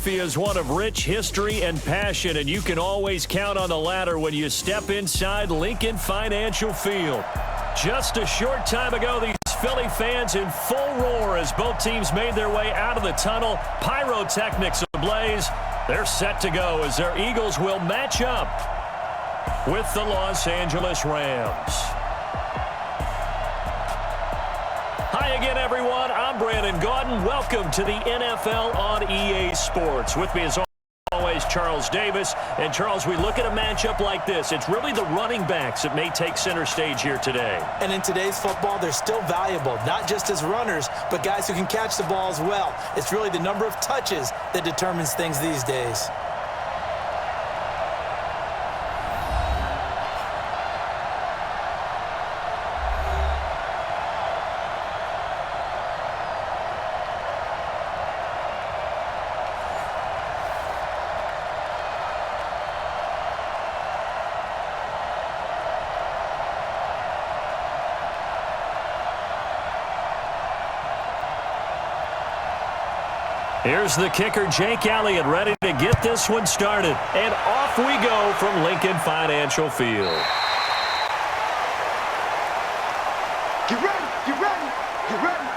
Philadelphia is one of rich history and passion, and you can always count on the latter when you step inside Lincoln Financial Field. Just a short time ago, these Philly fans in full roar as both teams made their way out of the tunnel. Pyrotechnics ablaze. They're set to go as their Eagles will match up with the Los Angeles Rams. Hi again, everyone. I'm Brandon Gaudin. Welcome to the NFL on EA Sports. With me as always, Charles Davis. And Charles, we look at a matchup like this. It's really the running backs that may take center stage here today. And in today's football, they're still valuable, not just as runners, but guys who can catch the ball as well. It's really the number of touches that determines things these days. Here's the kicker, Jake Elliott, ready to get this one started. And off we go from Lincoln Financial Field. Get ready, get ready, get ready.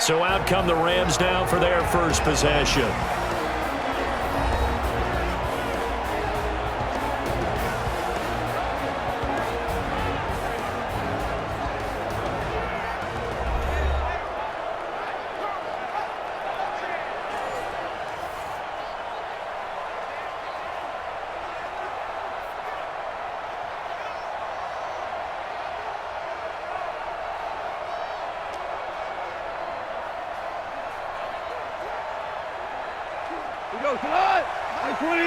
So out come the Rams now for their first possession. Go, come on! 20! We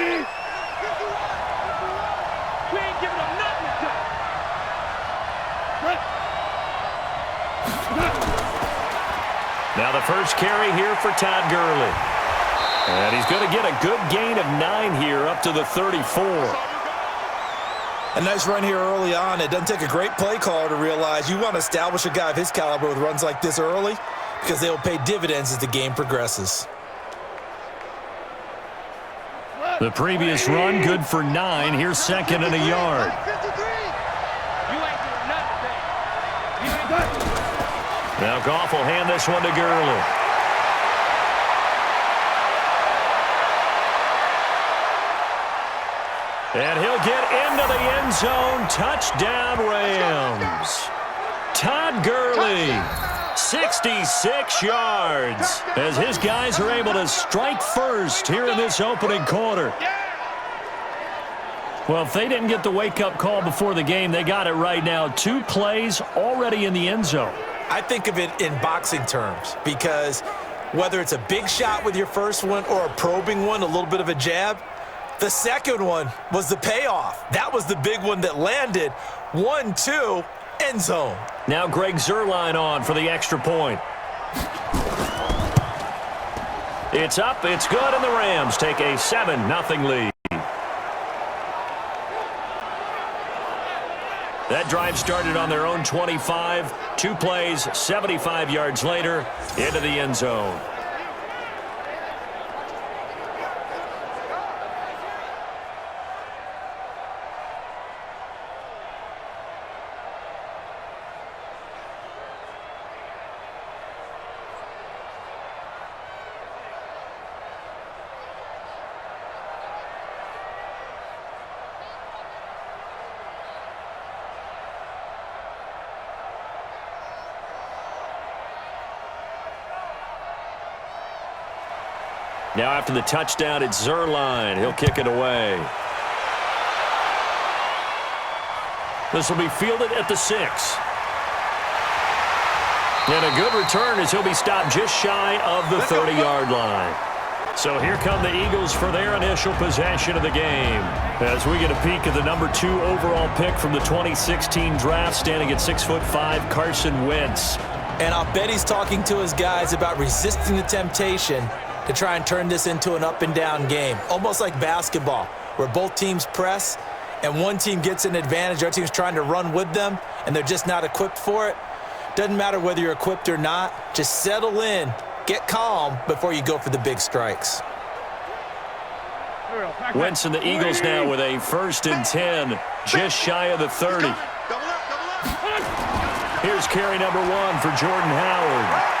ain't giving them nothing to Now the first carry here for Todd Gurley. And he's going to get a good gain of 9 here up to the 34. A nice run here early on. It doesn't take a great play caller to realize you want to establish a guy of his caliber with runs like this early because they will pay dividends as the game progresses. The previous run, good for 9. Here's second and a yard. Now Goff will hand this one to Gurley. And he'll get into the end zone. Touchdown, Rams. Todd Gurley, 66 yards, as his guys are able to strike first here in this opening quarter. Well, if they didn't get the wake-up call before the game, they got it right now. 2 plays already in the end zone. I think of it in boxing terms because whether it's a big shot with your first one or a probing one, a little bit of a jab, the second one was the payoff. That was the big one that landed. 1-2, end zone. Now Greg Zuerlein on for the extra point. It's up, it's good, and the Rams take a 7-0 lead. That drive started on their own 25. 2 plays, 75 yards later, into the end zone. Now after the touchdown, it's Zuerlein. He'll kick it away. This will be fielded at the 6. And a good return as he'll be stopped just shy of the 30-yard line. So here come the Eagles for their initial possession of the game. As we get a peek at the number 2 overall pick from the 2016 draft, standing at 6'5", Carson Wentz. And I'll bet he's talking to his guys about resisting the temptation to try and turn this into an up-and-down game, almost like basketball, where both teams press and one team gets an advantage, the other team's trying to run with them, and they're just not equipped for it. Doesn't matter whether you're equipped or not, just settle in get calm before you go for the big strikes. Wentz and the Eagles now with a 1st and 10, just shy of the 30. Here's carry number 1 for Jordan Howard.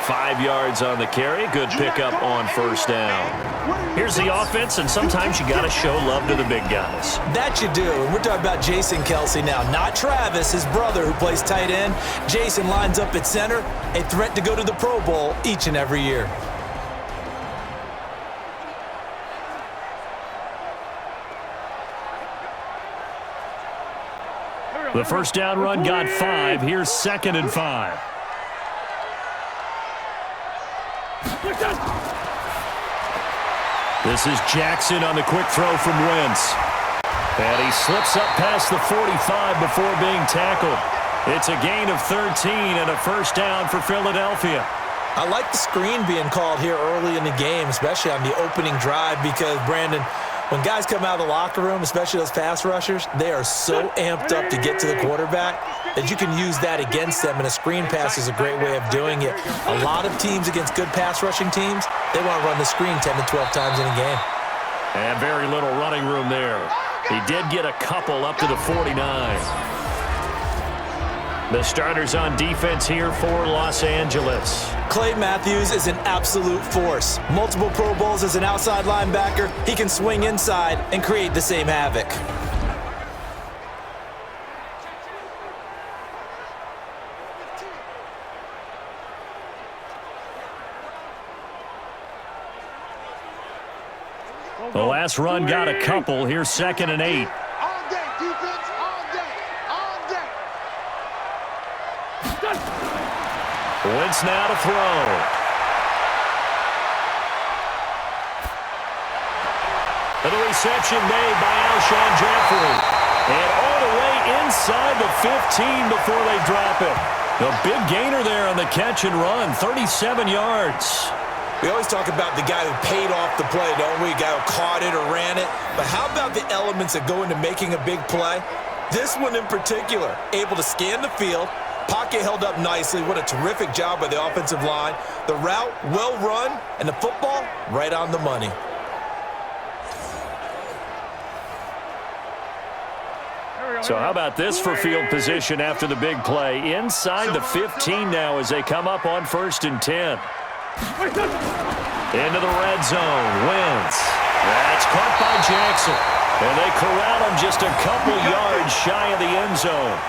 5 yards on the carry. Good pickup on 1st down. Here's the offense, and sometimes you got to show love to the big guys. That you do. And we're talking about Jason Kelsey now, not Travis, his brother, who plays tight end. Jason lines up at center, a threat to go to the Pro Bowl each and every year. The 1st down run got 5. Here's 2nd and 5. This is Jackson on the quick throw from Wentz. And he slips up past the 45 before being tackled. It's a gain of 13 and a 1st down for Philadelphia. I like the screen being called here early in the game, especially on the opening drive, because, Brandon, when guys come out of the locker room, especially those pass rushers, they are so amped up to get to the quarterback that you can use that against them, and a screen pass is a great way of doing it. A lot of teams against good pass rushing teams, they want to run the screen 10 to 12 times in a game. And very little running room there. He did get a couple up to the 49. The starters on defense here for Los Angeles. Clay Matthews is an absolute force. Multiple Pro Bowls as an outside linebacker. He can swing inside and create the same havoc. The last run got a couple. Here's 2nd and 8. All day, defense, all day, all day. Wentz now to throw. And the reception made by Alshon Jeffrey. And all the way inside the 15 before they drop it. The big gainer there on the catch and run, 37 yards. We always talk about the guy who paid off the play, don't we? The guy who caught it or ran it. But how about the elements that go into making a big play? This one in particular, able to scan the field, pocket held up nicely. What a terrific job by the offensive line. The route, well run, and the football, right on the money. So how about this for field position after the big play? Inside the 15 now as they come up on 1st and 10. Into the red zone. Wentz. That's caught by Jackson. And they corral him just a couple yards shy of the end zone.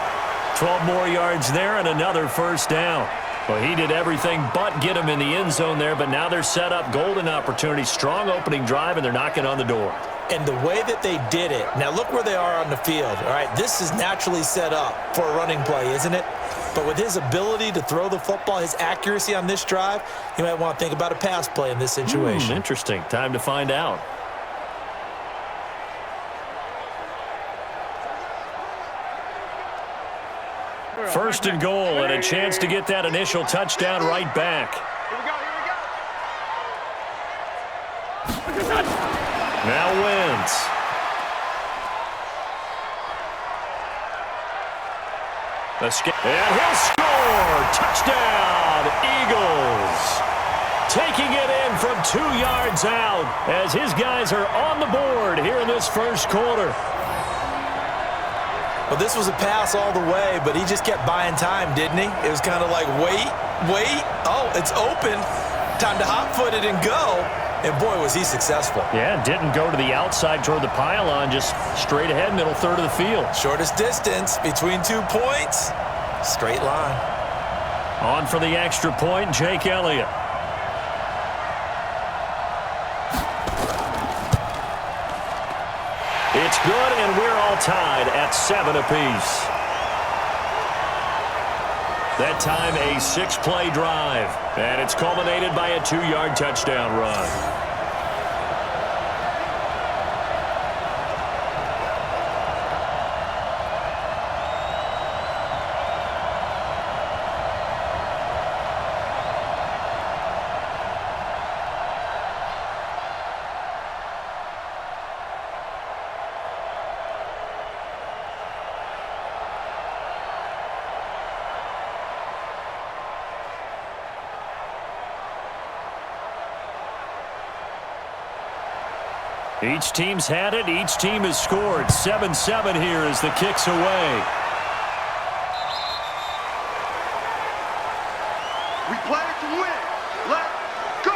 12 more yards there and another 1st down. Well, he did everything but get him in the end zone there, but now they're set up golden opportunity. Strong opening drive, and they're knocking on the door. And the way that they did it, now look where they are on the field. All right, this is naturally set up for a running play, isn't it? But with his ability to throw the football, his accuracy on this drive, you might want to think about a pass play in this situation. Interesting. Time to find out. First and goal, and a chance to get that initial touchdown right back. Now Wentz. And he'll score. Touchdown, Eagles. Taking it in from 2 yards out as his guys are on the board here in this first quarter. Well, this was a pass all the way, but he just kept buying time, didn't he? It was kind of like, wait. Oh, it's open. Time to hot-foot it and go. And, boy, was he successful. Yeah, didn't go to the outside toward the pylon, just straight ahead, middle third of the field. Shortest distance between 2 points. Straight line. On for the extra point, Jake Elliott. It's good, and we're all tied at 7 apiece. That time, a 6-play drive. And it's culminated by a 2-yard touchdown run. Each team's had it. Each team has scored. 7-7 here as the kick's away. We play to win. Let's go.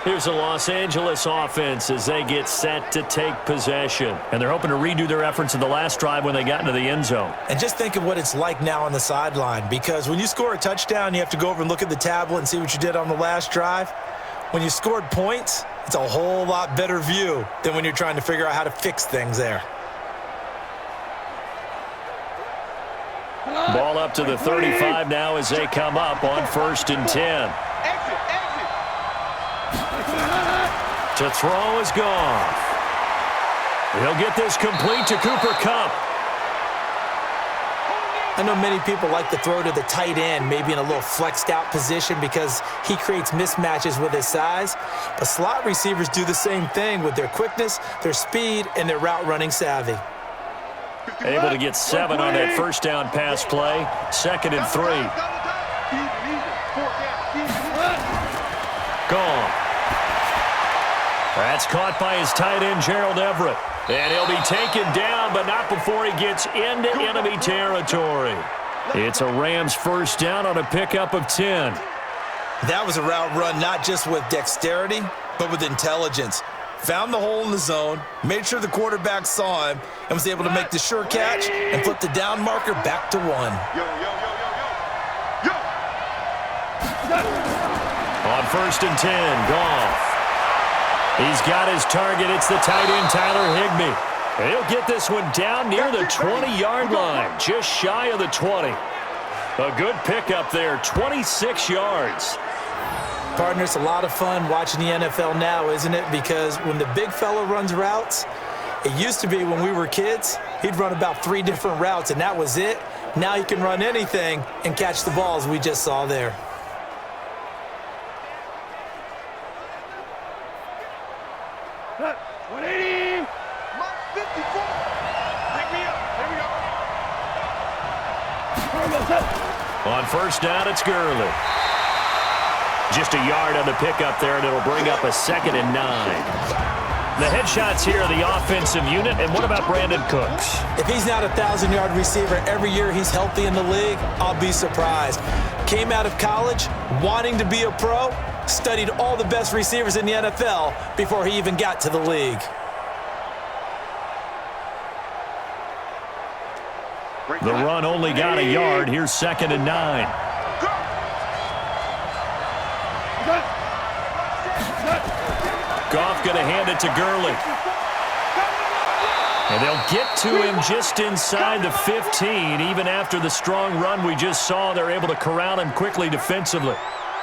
Here's the Los Angeles offense as they get set to take possession. And they're hoping to redo their efforts in the last drive when they got into the end zone. And just think of what it's like now on the sideline, because when you score a touchdown, you have to go over and look at the tablet and see what you did on the last drive. When you scored points, it's a whole lot better view than when you're trying to figure out how to fix things there. Ball up to the 35 now as they come up on 1st and 10. To throw is Goff. He'll get this complete to Cooper Kupp. I know many people like to throw to the tight end, maybe in a little flexed out position because he creates mismatches with his size. But slot receivers do the same thing with their quickness, their speed, and their route running savvy. Able to get 7 on that first down pass play. 2nd and 3. Gone. That's caught by his tight end, Gerald Everett. And he'll be taken down, but not before he gets into enemy territory. It's a Rams first down on a pickup of 10. That was a route run not just with dexterity, but with intelligence. Found the hole in the zone, made sure the quarterback saw him, and was able to make the sure catch and flip the down marker back to 1. On 1st and 10, Goff. He's got his target. It's the tight end, Tyler Higbee. He'll get this one down near the 20-yard line, just shy of the 20. A good pickup there, 26 yards. Partner, it's a lot of fun watching the NFL now, isn't it? Because when the big fella runs routes, it used to be when we were kids, he'd run about 3 different routes, and that was it. Now he can run anything and catch the balls we just saw there. On first down, it's Gurley. Just a yard on the pickup there, and it'll bring up a 2nd and 9. The headshots here are the offensive unit, and what about Brandon Cooks? If he's not a 1,000-yard receiver every year he's healthy in the league, I'll be surprised. Came out of college wanting to be a pro, studied all the best receivers in the NFL before he even got to the league. The run only got a yard. Here's 2nd and 9. Goff going to hand it to Gurley. And they'll get to him just inside the 15. Even after the strong run we just saw, they're able to corral him quickly defensively.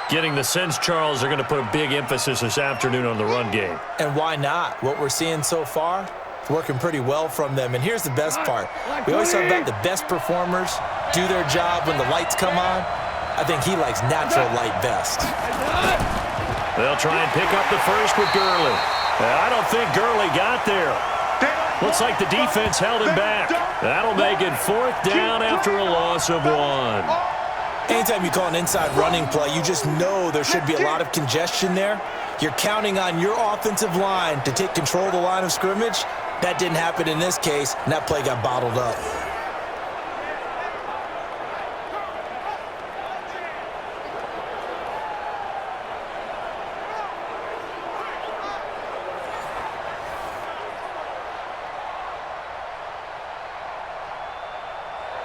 Getting the sense, Charles, they're going to put a big emphasis this afternoon on the run game. And why not? What we're seeing so far, it's working pretty well from them. And here's the best part. We always talk about the best performers do their job when the lights come on. I think he likes natural light best. They'll try and pick up the first with Gurley. I don't think Gurley got there. Looks like the defense held him back. That'll make it 4th down after a loss of 1. Anytime you call an inside running play, you just know there should be a lot of congestion there. You're counting on your offensive line to take control of the line of scrimmage. That didn't happen in this case, and that play got bottled up.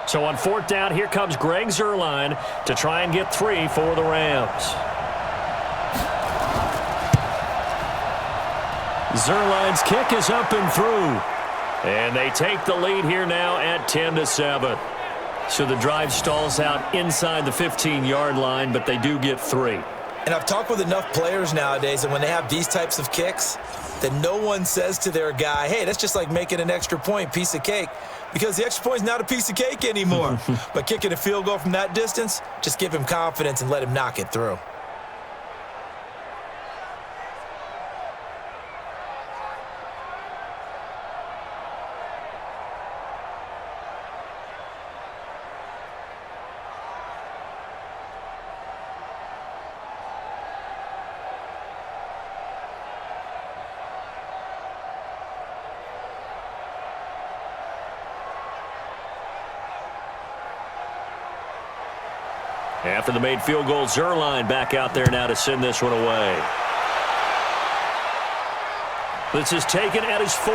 So on 4th down, here comes Greg Zuerlein to try and get 3 for the Rams. Zuerlein's kick is up and through. And they take the lead here now at 10-7. So the drive stalls out inside the 15-yard line, but they do get 3. And I've talked with enough players nowadays, and when they have these types of kicks, that no one says to their guy, hey, that's just like making an extra point, piece of cake. Because the extra point is not a piece of cake anymore. But kicking a field goal from that distance, just give him confidence and let him knock it through. After the made field goal, Zerline back out there now to send this one away. This is taken at his 4.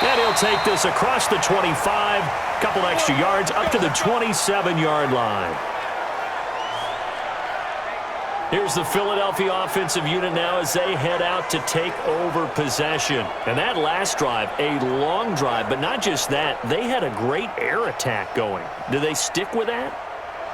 And he'll take this across the 25, couple extra yards up to the 27-yard line. Here's the Philadelphia offensive unit now as they head out to take over possession. And that last drive, a long drive, but not just that. They had a great air attack going. Do they stick with that?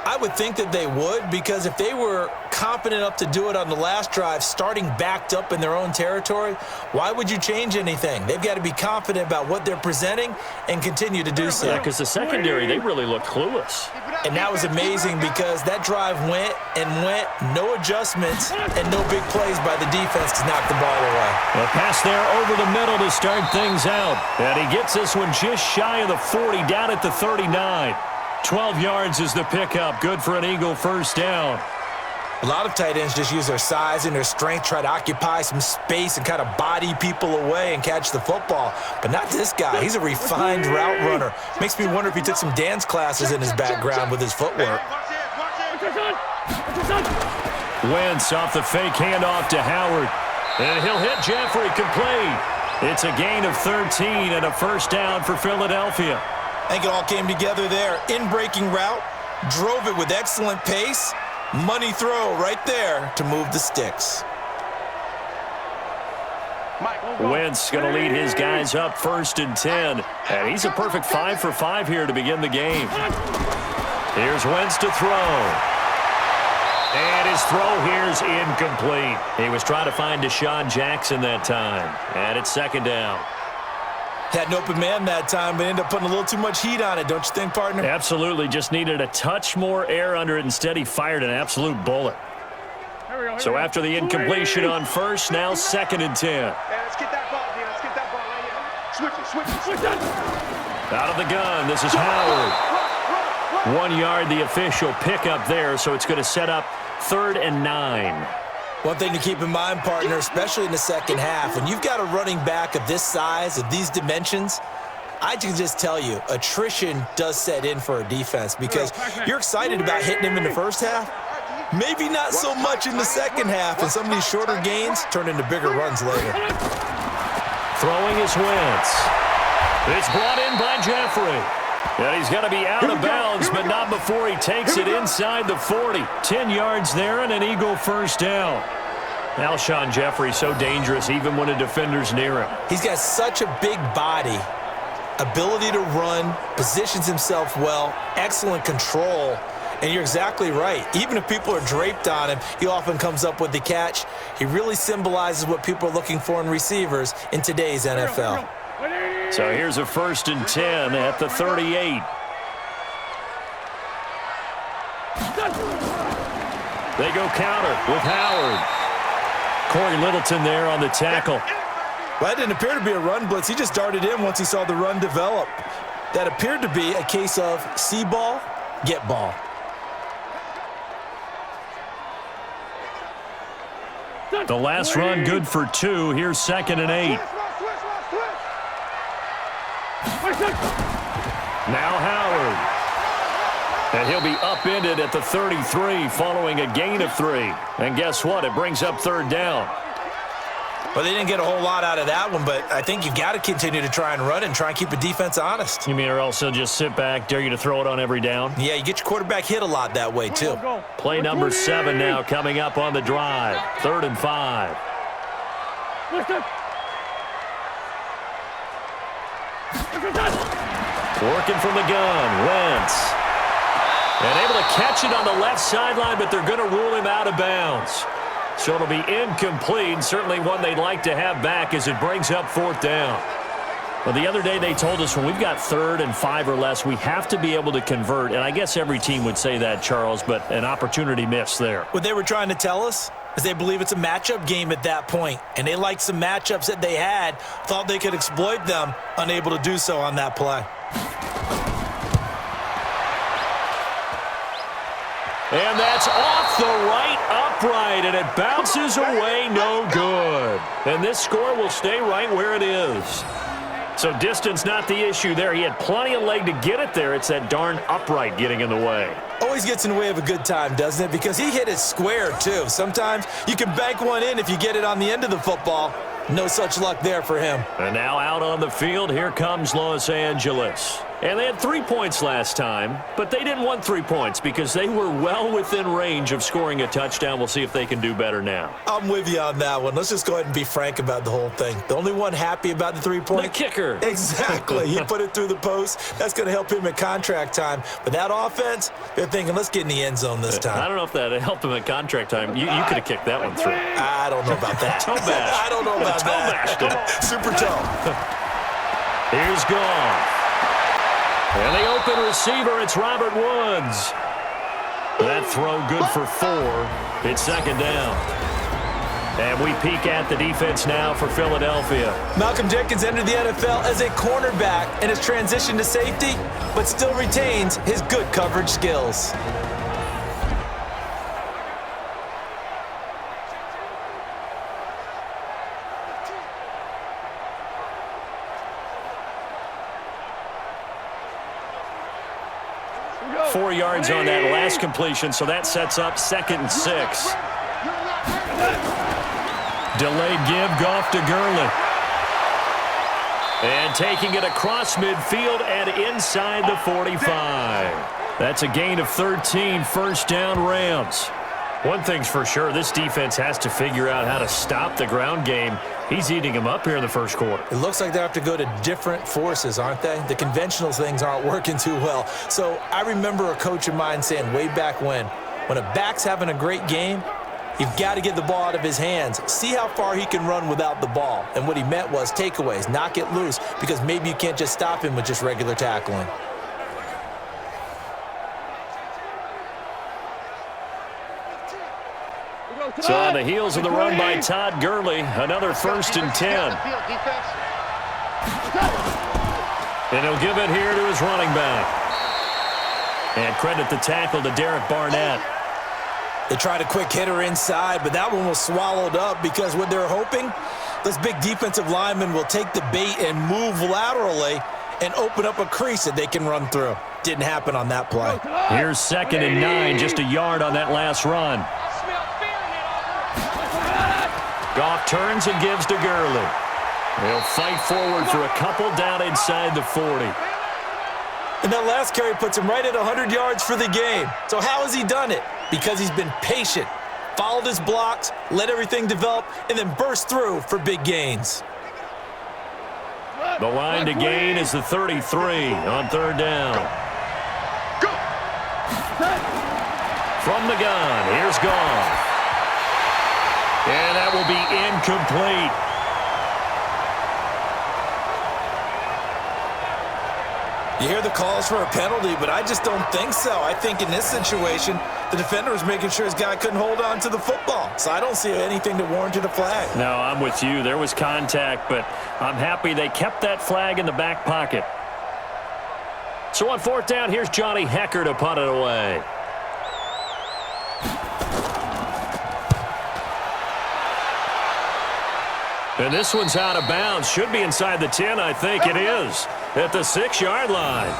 I would think that they would, because if they were confident enough to do it on the last drive, starting backed up in their own territory, why would you change anything? They've got to be confident about what they're presenting and continue to do so. Yeah, because the secondary, they really looked clueless. And that was amazing because that drive went and went, no adjustments, and no big plays by the defense to knock the ball away. A pass there over the middle to start things out. And he gets this one just shy of the 40, down at the 39. 12 yards is the pickup. Good for an Eagle first down. A lot of tight ends just use their size and their strength, try to occupy some space and kind of body people away and catch the football. But not this guy. He's a refined route runner. Makes me wonder if he took some dance classes in his background with his footwork. Wentz off the fake handoff to Howard. And he'll hit Jeffrey complete. It's a gain of 13 and a first down for Philadelphia. I think it all came together there. In-breaking route, drove it with excellent pace. Money throw right there to move the sticks. Wentz going to lead his guys up 1st and 10. And he's a perfect 5 for 5 here to begin the game. Here's Wentz to throw. And his throw here's incomplete. He was trying to find Deshaun Jackson that time. And it's 2nd down. Had an open man that time, but ended up putting a little too much heat on it, don't you think, partner? Absolutely. Just needed a touch more air under it. Instead, he fired an absolute bullet. So after the incompletion on first, now 2nd and 10. Hey, let's get that ball, D. Let's get that ball right here. Switch it. Out of the gun, this is Howard. 1 yard, the official pickup there, so it's going to set up 3rd and 9. One thing to keep in mind, partner, especially in the second half, when you've got a running back of this size, of these dimensions, I can just tell you, attrition does set in for a defense because you're excited about hitting him in the first half. Maybe not so much in the second half, and some of these shorter gains turn into bigger runs later. Throwing is Wentz. It's brought in by Jeffrey. And he's going to be out of bounds, but not before he takes it inside the 40. 10 yards there and an Eagle first down. Alshon Jeffrey so dangerous even when a defender's near him. He's got such a big body, ability to run, positions himself well, excellent control. And you're exactly right. Even if people are draped on him, he often comes up with the catch. He really symbolizes what people are looking for in receivers in today's NFL. So here's a 1st and 10 at the 38. They go counter with Howard. Corey Littleton there on the tackle. Well, that didn't appear to be a run blitz. He just darted in once he saw the run develop. That appeared to be a case of see ball, get ball. The last run good for 2. Here's 2nd and 8. Now Howard. And he'll be upended at the 33 following a gain of 3. And guess what? It brings up 3rd down. Well, they didn't get a whole lot out of that one, but I think you've got to continue to try and run and try and keep the defense honest. You mean or else they'll just sit back, dare you to throw it on every down? Yeah, you get your quarterback hit a lot that way, too. Play number 7 now coming up on the drive. 3rd and 5. Working from the gun, Wentz. And able to catch it on the left sideline, but they're going to rule him out of bounds. So it'll be incomplete, certainly one they'd like to have back as it brings up 4th down. Well, the other day they told us when we've got 3rd and 5 or less, we have to be able to convert. And I guess every team would say that, Charles, but an opportunity missed there. What they were trying to tell us is they believe it's a matchup game at that point, and they liked some matchups that they had, thought they could exploit them, unable to do so on that play. And that's off the right upright, and it bounces away no good. And this score will stay right where it is. So distance not the issue there. He had plenty of leg to get it there. It's that darn upright getting in the way. Always gets in the way of a good time, doesn't it? Because he hit it square, too. Sometimes you can bank one in if you get it on the end of the football. No such luck there for him. And now out on the field, here comes Los Angeles. And they had 3 points last time, but they didn't want 3 points because they were well within range of scoring a touchdown. We'll see if they can do better now. I'm with you on that one. Let's just go ahead and be frank about the whole thing. The only one happy about the 3-point? The kicker. Exactly. He put it through the post. That's going to help him at contract time. But that offense, they're thinking, let's get in the end zone this time. I don't know if that helped him at contract time. You could have kicked that one through. I don't know about that. Toe bash. I don't know about toe that. Bashed. Super toe. Here's Goff. And the open receiver, it's Robert Woods. That throw good for 4. It's second down. And we peek at the defense now for Philadelphia. Malcolm Jenkins entered the NFL as a cornerback and has transitioned to safety, but still retains his good coverage skills. Four yards on that last completion, so that sets up 2nd and 6. Delayed give, Goff to Gurley. And taking it across midfield and inside the 45. That's a gain of 13, first down Rams. One thing's for sure, this defense has to figure out how to stop the ground game. He's eating them up here in the first quarter. It looks like they have to go to different forces, aren't they? The conventional things aren't working too well. So I remember a coach of mine saying way back when a back's having a great game, you've got to get the ball out of his hands. See how far he can run without the ball. And what he meant was takeaways, knock it loose, because maybe you can't just stop him with just regular tackling. So on the heels of the run by Todd Gurley, another 1st and 10. And he'll give it here to his running back. And credit the tackle to Derek Barnett. They tried a quick hitter inside, but that one was swallowed up because what they're hoping, this big defensive lineman will take the bait and move laterally and open up a crease that they can run through. Didn't happen on that play. Here's 2nd and 9, just a yard on that last run. Goff turns and gives to Gurley. He'll fight forward for a couple down inside the 40. And that last carry puts him right at 100 yards for the game. So how has he done it? Because he's been patient, followed his blocks, let everything develop, and then burst through for big gains. The line to gain is the 33 on 3rd down. From the gun, here's Goff. And that will be incomplete. You hear the calls for a penalty, but I just don't think so. I think in this situation, the defender was making sure his guy couldn't hold on to the football. So I don't see anything to warrant a flag. No, I'm with you. There was contact, but I'm happy they kept that flag in the back pocket. So on 4th down, here's Johnny Hecker to punt it away. And this one's out of bounds. Should be inside the 10, I think it is. At the 6-yard line.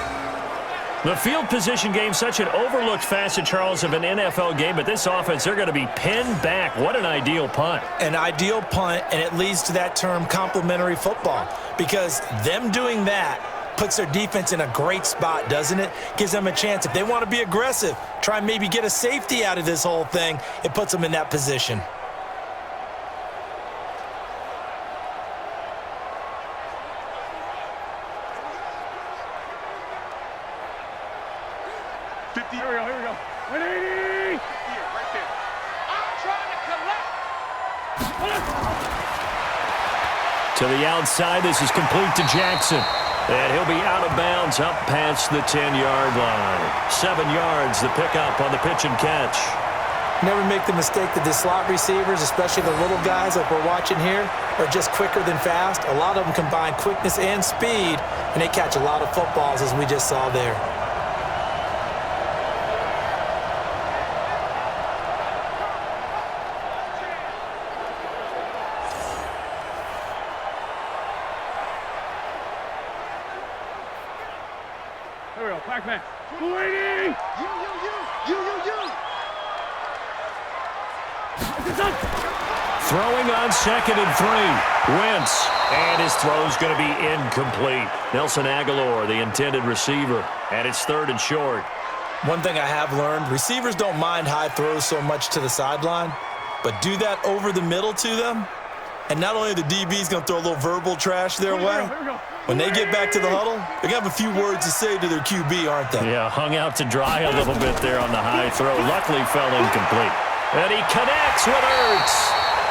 The field position game, such an overlooked facet, Charles, of an NFL game, but this offense, they're going to be pinned back. What an ideal punt. An ideal punt, and it leads to that term complementary football, because them doing that puts their defense in a great spot, doesn't it? Gives them a chance. If they want to be aggressive, try and maybe get a safety out of this whole thing, it puts them in that position. Here we go. 180! Here, right there. I'm trying to collect. To the outside, this is complete to Jackson. And he'll be out of bounds up past the 10-yard line. 7 yards, the pickup on the pitch and catch. Never make the mistake that the slot receivers, especially the little guys like we're watching here, are just quicker than fast. A lot of them combine quickness and speed, and they catch a lot of footballs, as we just saw there. Back man. 280. Throwing on 2nd and 3. Wentz. And his throw's going to be incomplete. Nelson Aguilar, the intended receiver. And it's 3rd and short. One thing I have learned, receivers don't mind high throws so much to the sideline, but do that over the middle to them, and not only the DB's going to throw a little verbal trash their way, when they get back to the huddle, they're going to have a few words to say to their QB, aren't they? Yeah, hung out to dry a little bit there on the high throw. Luckily fell incomplete. And he connects with Ertz.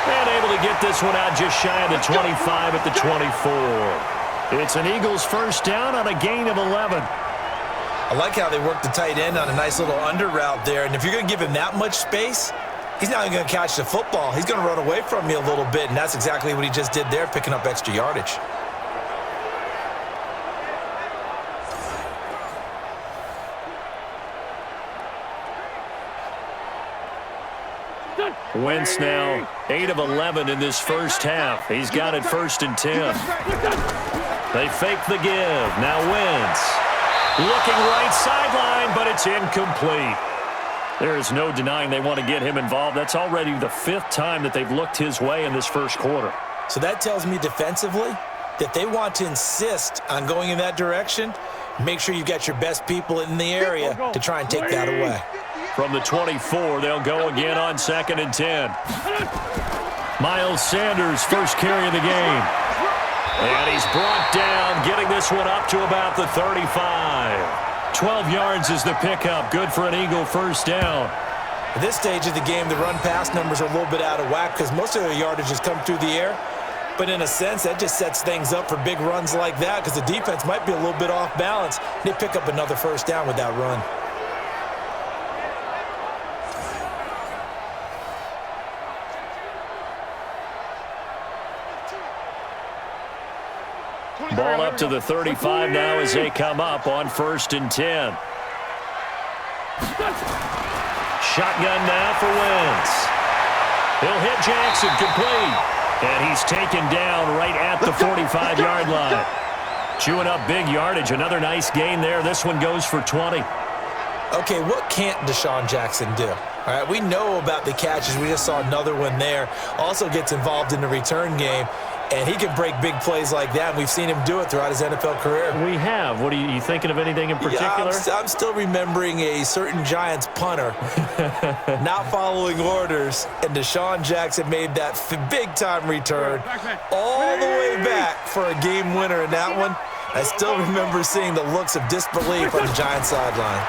And able to get this one out just shy of the 25 at the 24. It's an Eagles first down on a gain of 11. I like how they work the tight end on a nice little under route there. And if you're going to give him that much space, he's not even going to catch the football. He's going to run away from you a little bit, and that's exactly what he just did there, picking up extra yardage. Wentz now 8 of 11 in this first half. He's got it 1st and 10. They fake the give. Now Wentz looking right sideline, but it's incomplete. There is no denying they want to get him involved. That's already the 5th time that they've looked his way in this first quarter. So that tells me defensively that they want to insist on going in that direction. Make sure you've got your best people in the area to try and take that away. From the 24, they'll go again on 2nd and 10. Miles Sanders, first carry of the game. And he's brought down, getting this one up to about the 35. 12 yards is the pickup. Good for an Eagle first down. At this stage of the game, the run-pass numbers are a little bit out of whack because most of their yardage has come through the air. But in a sense, that just sets things up for big runs like that because the defense might be a little bit off balance. They pick up another first down with that run. Ball up to the 35 now as they come up on 1st and 10. Shotgun now for Wentz. He'll hit Jackson complete. And he's taken down right at the 45-yard line. Chewing up big yardage. Another nice gain there. This one goes for 20. Okay, what can't Deshaun Jackson do? All right, we know about the catches. We just saw another one there. Also gets involved in the return game. And he can break big plays like that. We've seen him do it throughout his NFL career. We have. What are you thinking of anything in particular? Yeah, I'm still remembering a certain Giants punter not following orders, and Deshaun Jackson made that big-time return all the way back for a game winner in that one. I still remember seeing the looks of disbelief on the Giants sideline.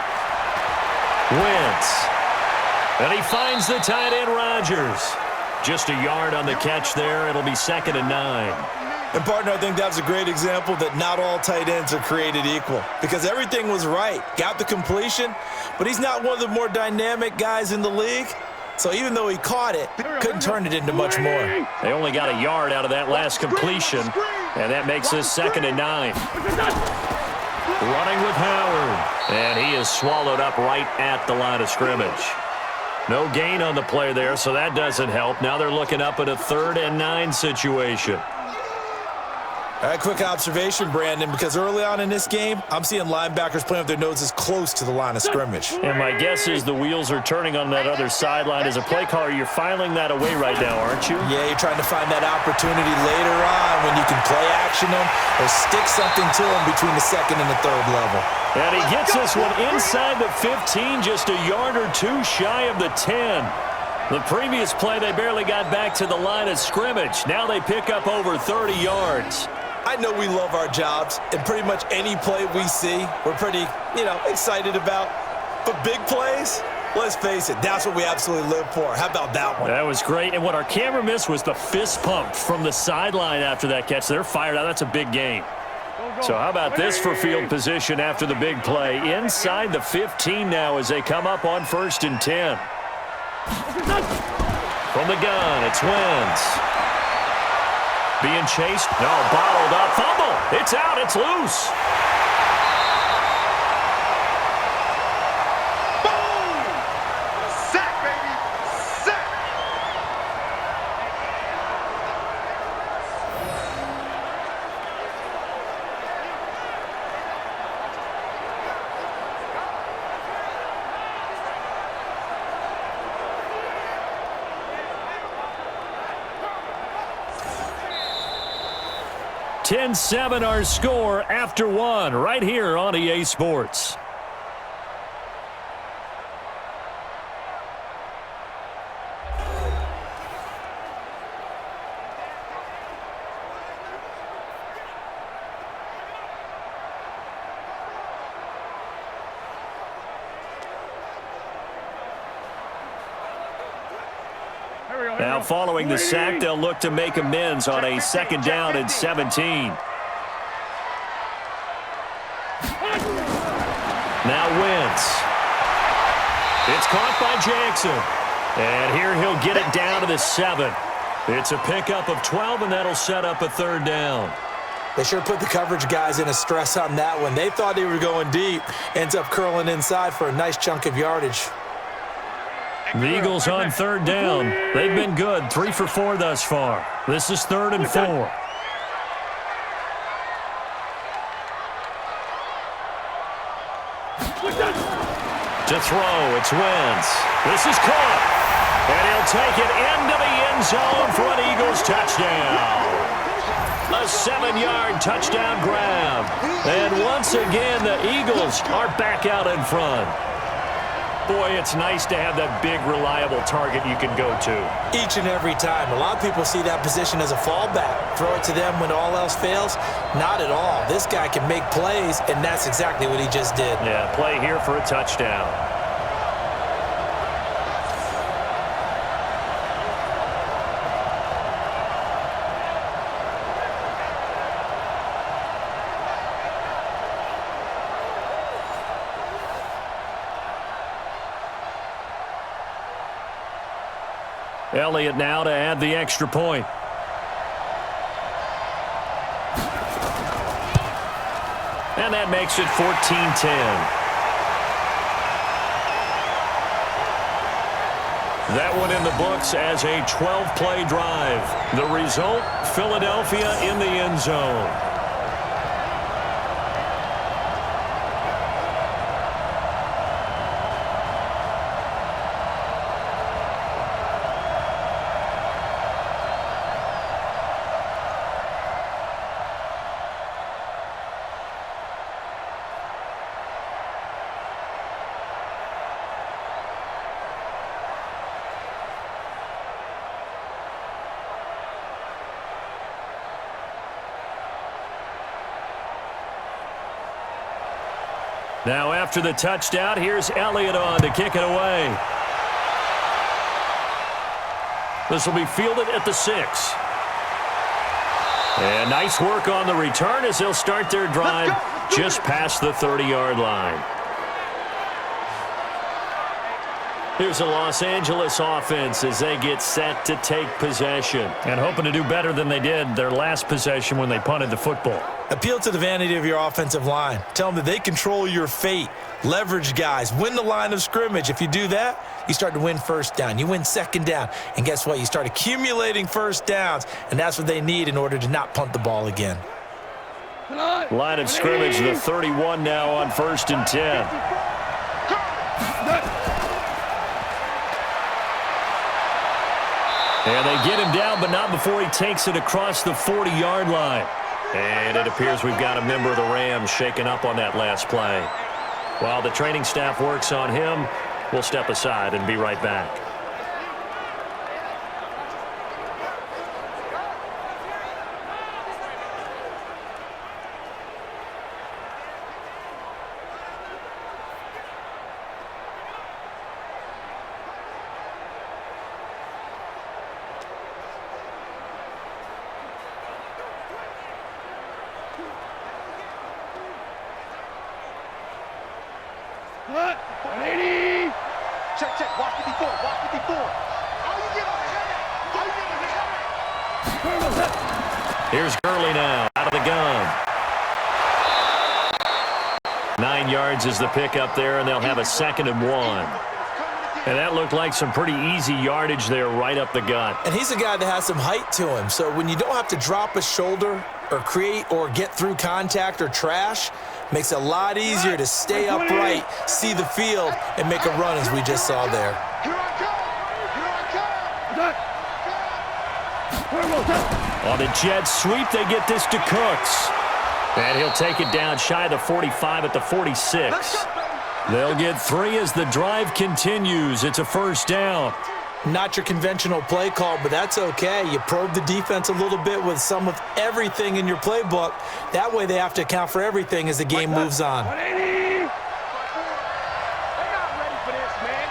Wentz. And he finds the tight end, Rodgers. Just a yard on the catch there. It'll be 2nd and 9. And, partner, I think that was a great example that not all tight ends are created equal because everything was right. Got the completion, but he's not one of the more dynamic guys in the league. So even though he caught it, couldn't turn it into much more. They only got a yard out of that last completion, and that makes this 2nd and 9. Running with Howard, and he is swallowed up right at the line of scrimmage. No gain on the play there, so that doesn't help. Now they're looking up at a 3rd and 9 situation. All right, quick observation, Brandon, because early on in this game, I'm seeing linebackers playing with their noses close to the line of scrimmage. And my guess is the wheels are turning on that other sideline. As a play caller, you're filing that away right now, aren't you? Yeah, you're trying to find that opportunity later on when you can play action them or stick something to them between the 2nd and the 3rd level. And he gets this one inside the 15, just a yard or two shy of the 10. The previous play, they barely got back to the line of scrimmage. Now they pick up over 30 yards. I know we love our jobs, and pretty much any play we see, we're pretty, excited about. But big plays, let's face it, that's what we absolutely live for. How about that one? That was great. And what our camera missed was the fist pump from the sideline after that catch. They're fired out. That's a big game. So how about this for field position after the big play? Inside the 15 now as they come up on 1st and 10. From the gun, it's Wentz. Being chased. No, bottled up. Fumble. It's out. It's loose. Boom! Sack, baby! Sack! 10-7 our score after one right here on EA Sports. Now following the sack, they'll look to make amends on a 2nd down and 17. Now Wentz. It's caught by Jackson. And here he'll get it down to the 7. It's a pickup of 12, and that'll set up a 3rd down. They sure put the coverage guys in a stress on that one. They thought they were going deep. Ends up curling inside for a nice chunk of yardage. The Eagles on 3rd down. They've been good, 3 for 4 thus far. This is 3rd and 4. To throw, it's Wentz. This is caught. And he'll take it into the end zone for an Eagles touchdown. A 7-yard touchdown grab. And once again, the Eagles are back out in front. Boy, it's nice to have that big, reliable target you can go to. Each and every time. A lot of people see that position as a fallback. Throw it to them when all else fails. Not at all. This guy can make plays, and that's exactly what he just did. Yeah, play here for a touchdown. Elliott now to add the extra point. And that makes it 14-10. That one in the books as a 12-play drive. The result, Philadelphia in the end zone. Now after the touchdown, here's Elliott on to kick it away. This will be fielded at the 6. And nice work on the return as they'll start their drive just past the 30-yard line. Here's the Los Angeles offense as they get set to take possession. And hoping to do better than they did their last possession when they punted the football. Appeal to the vanity of your offensive line. Tell them that they control your fate. Leverage guys. Win the line of scrimmage. If you do that, you start to win 1st down. You win 2nd down. And guess what? You start accumulating 1st downs. And that's what they need in order to not punt the ball again. Line of scrimmage, the 31 now on 1st and 10. And they get him down, but not before he takes it across the 40-yard line. And it appears we've got a member of the Rams shaken up on that last play. While the training staff works on him, we'll step aside and be right back. Check. Watch 54. Here's Gurley now, out of the gun. 9 yards is the pickup there, and they'll have a 2nd and 1. And that looked like some pretty easy yardage there right up the gut. And he's a guy that has some height to him, so when you don't have to drop a shoulder or create or get through contact or trash, makes it a lot easier to stay upright, see the field, and make a run as we just saw there. Here I come! On the jet sweep, they get this to Cooks. And he'll take it down shy of the 45 at the 46. They'll get 3 as the drive continues. It's a first down. Not your conventional play call, but that's okay. You probe the defense a little bit with some of everything in your playbook. That way they have to account for everything as the game moves on. 180. They're not ready for this, man.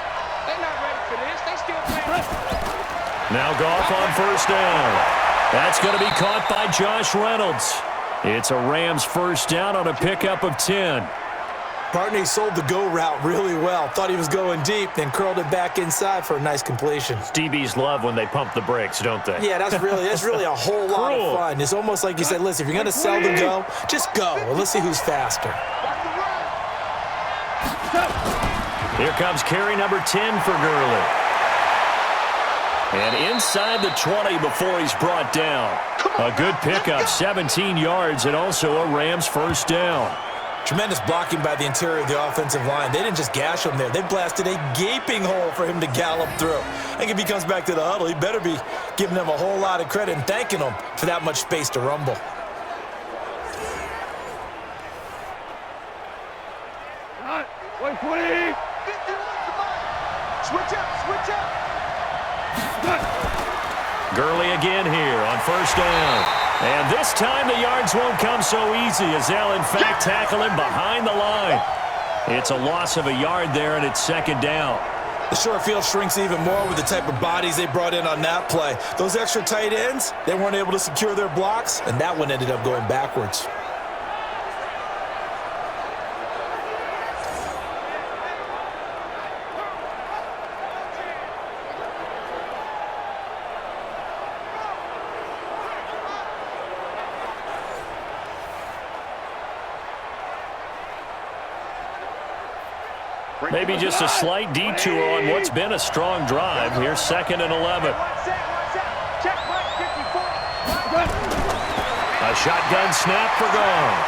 They're not ready for this. They still playing. Now Goff on first down. That's going to be caught by Josh Reynolds. It's a Rams first down on a pickup of 10. Barney sold the go route really well. Thought he was going deep, then curled it back inside for a nice completion. DBs love when they pump the brakes, don't they? Yeah, that's really a whole lot of fun. It's almost like you said, listen, if you're going to sell the go, just go. And let's see who's faster. Here comes carry number 10 for Gurley. And inside the 20 before he's brought down. A good pickup, 17 yards, and also a Rams first down. Tremendous blocking by the interior of the offensive line. They didn't just gash him there. They blasted a gaping hole for him to gallop through. I think if he comes back to the huddle, he better be giving them a whole lot of credit and thanking them for that much space to rumble. Wait, 20. Switch up. Gurley again here on first down. And this time the yards won't come so easy as they'll, in fact, tackle him behind the line. It's a loss of a yard there, and it's second down. The short field shrinks even more with the type of bodies they brought in on that play. Those extra tight ends, they weren't able to secure their blocks, and that one ended up going backwards. Maybe just a slight detour on what's been a strong drive. Here's second and 11. A shotgun snap for Goff.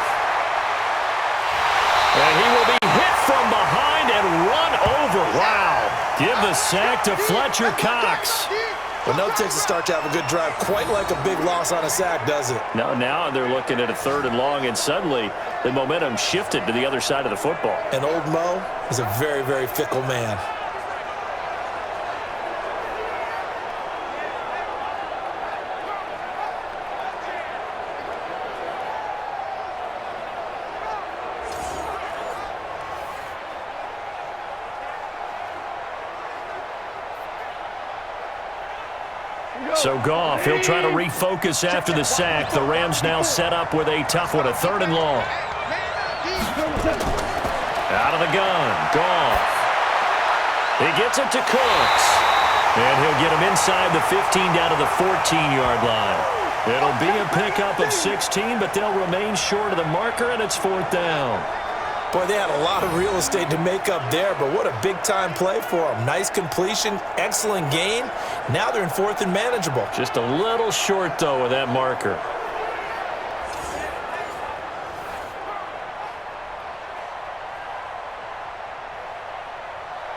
And he will be hit from behind and run over. Wow. Give the sack to Fletcher Cox. Well, no takes a start to have a good drive. Quite like a big loss on a sack, does it? Now they're looking at a third and long, and suddenly the momentum shifted to the other side of the football. And old Mo is a very, very fickle man. So Goff, he'll try to refocus after the sack. The Rams now set up with a tough one, a third and long. Out of the gun, Goff. He gets it to Cooks. And he'll get him inside the 15 down to the 14-yard line. It'll be a pickup of 16, but they'll remain short of the marker, and it's fourth down. Boy, they had a lot of real estate to make up there, but what a big-time play for them. Nice completion, excellent gain. Now they're in fourth and manageable. Just a little short, though, with that marker.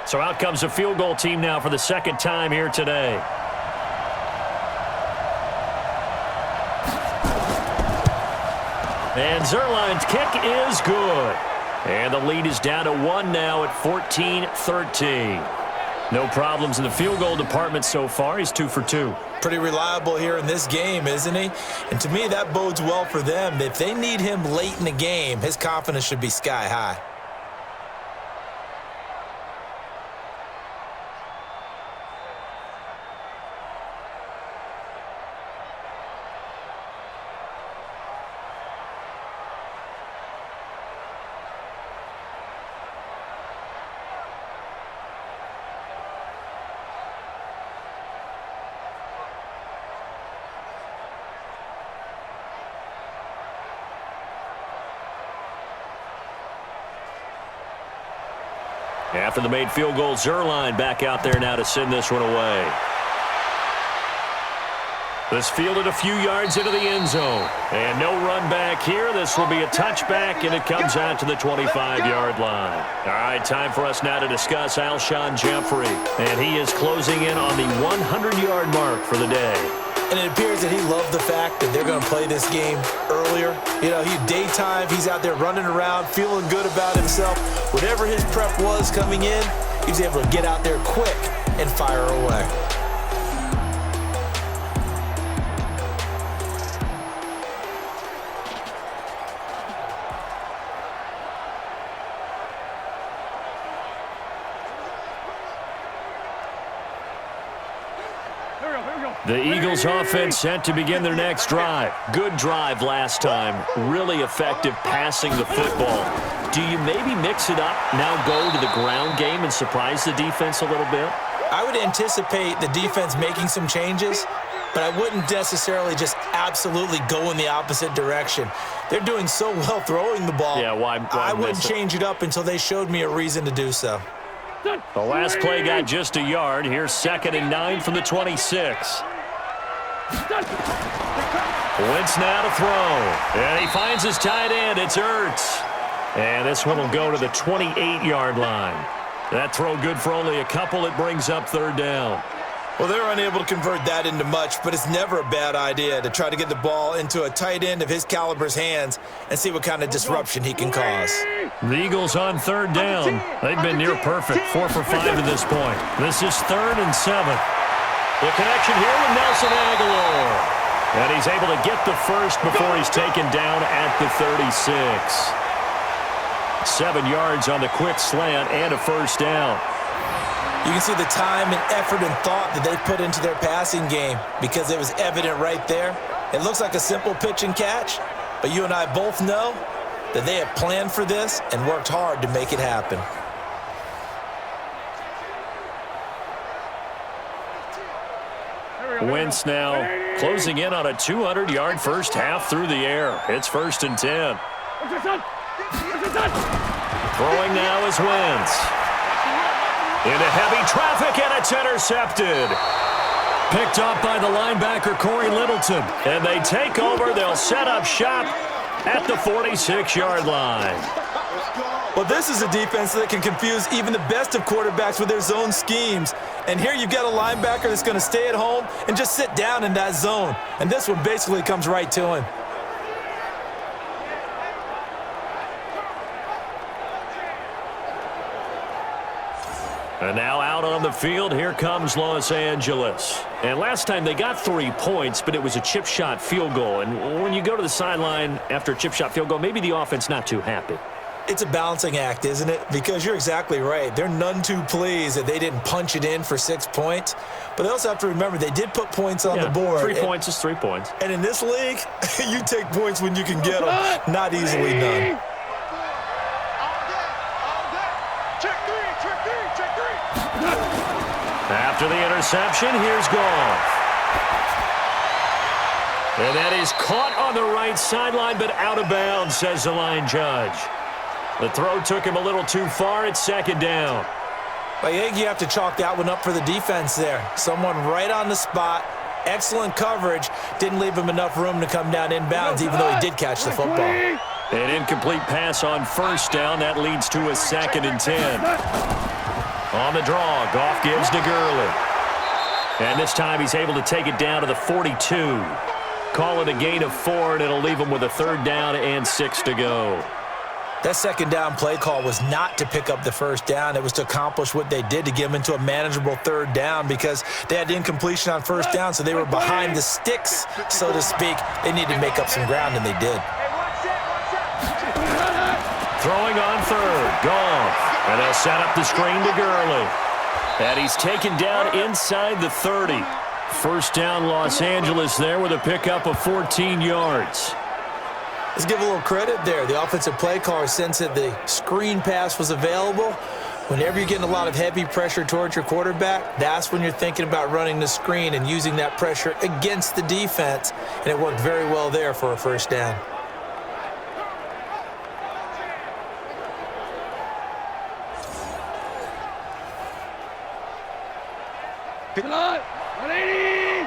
So out comes the field goal team now for the second time here today. And Zerline's kick is good. And the lead is down to 1 now at 14-13. No problems in the field goal department so far. He's 2 for 2. Pretty reliable here in this game, isn't he? And to me, that bodes well for them. If they need him late in the game, his confidence should be sky high. After the made field goal, Zerline back out there now to send this one away. This fielded a few yards into the end zone. And no run back here. This will be a touchback, and it comes out to the 25-yard line. All right, time for us now to discuss Alshon Jeffrey. And he is closing in on the 100-yard mark for the day. And it appears that he loved the fact that they're going to play this game earlier. You know, daytime, he's out there running around, feeling good about himself. Whatever his prep was coming in, he was able to get out there quick and fire away. The Eagles offense set to begin their next drive. Good drive last time. Really effective passing the football. Do you maybe mix it up, now go to the ground game and surprise the defense a little bit? I would anticipate the defense making some changes, but I wouldn't necessarily just absolutely go in the opposite direction. They're doing so well throwing the ball. Yeah, why I wouldn't change it up until they showed me a reason to do so. The last play got just a yard. Here's 2nd and 9 from the 26. Wentz now to throw. And he finds his tight end. It's Ertz. And this one will go to the 28-yard line. That throw good for only a couple. It brings up 3rd down. Well, they're unable to convert that into much, but it's never a bad idea to try to get the ball into a tight end of his caliber's hands and see what kind of disruption he can cause. The Eagles on 3rd down. They've been near perfect, 4 for 5 to this point. This is 3rd and 7. The connection here with Nelson Aguilar. And he's able to get the first before he's taken down at the 36. 7 yards on the quick slant and a 1st down. You can see the time and effort and thought that they put into their passing game because it was evident right there. It looks like a simple pitch and catch, but you and I both know that they have planned for this and worked hard to make it happen. Wentz now closing in on a 200-yard first half through the air. It's 1st and 10. Throwing now is Wentz. Into heavy traffic, and it's intercepted. Picked up by the linebacker, Corey Littleton. And they take over. They'll set up shop at the 46-yard line. Well, this is a defense that can confuse even the best of quarterbacks with their zone schemes. And here you've got a linebacker that's going to stay at home and just sit down in that zone. And this one basically comes right to him. And now out on the field, here comes Los Angeles. And last time they got 3 points, but it was a chip shot field goal. And when you go to the sideline after a chip shot field goal, maybe the offense not too happy. It's a balancing act, isn't it? Because you're exactly right. They're none too pleased that they didn't punch it in for 6 points. But they also have to remember they did put points on the board. 3 points is 3 points. And in this league, you take points when you can get them. Not easily done. After the interception, here's Goff. And that is caught on the right sideline, but out of bounds, says the line judge. The throw took him a little too far. It's 2nd down. I think you have to chalk that one up for the defense there. Someone right on the spot. Excellent coverage. Didn't leave him enough room to come down inbounds, even though he did catch the football. An incomplete pass on 1st down. That leads to a 2nd and 10. On the draw, Goff gives to Gurley. And this time he's able to take it down to the 42. Call it a gain of 4, and it'll leave him with a 3rd down and 6 to go. That 2nd down play call was not to pick up the 1st down. It was to accomplish what they did to get them into a manageable 3rd down because they had incompletion on 1st down, so they were behind the sticks, so to speak. They needed to make up some ground, and they did. Throwing on 3rd, Goff. And they'll set up the screen to Gurley. And he's taken down inside the 30. 1st down, Los Angeles there with a pickup of 14 yards. Let's give a little credit there. The offensive play caller sensed that the screen pass was available. Whenever you're getting a lot of heavy pressure towards your quarterback, that's when you're thinking about running the screen and using that pressure against the defense. And it worked very well there for a 1st down. Pick it up. 180.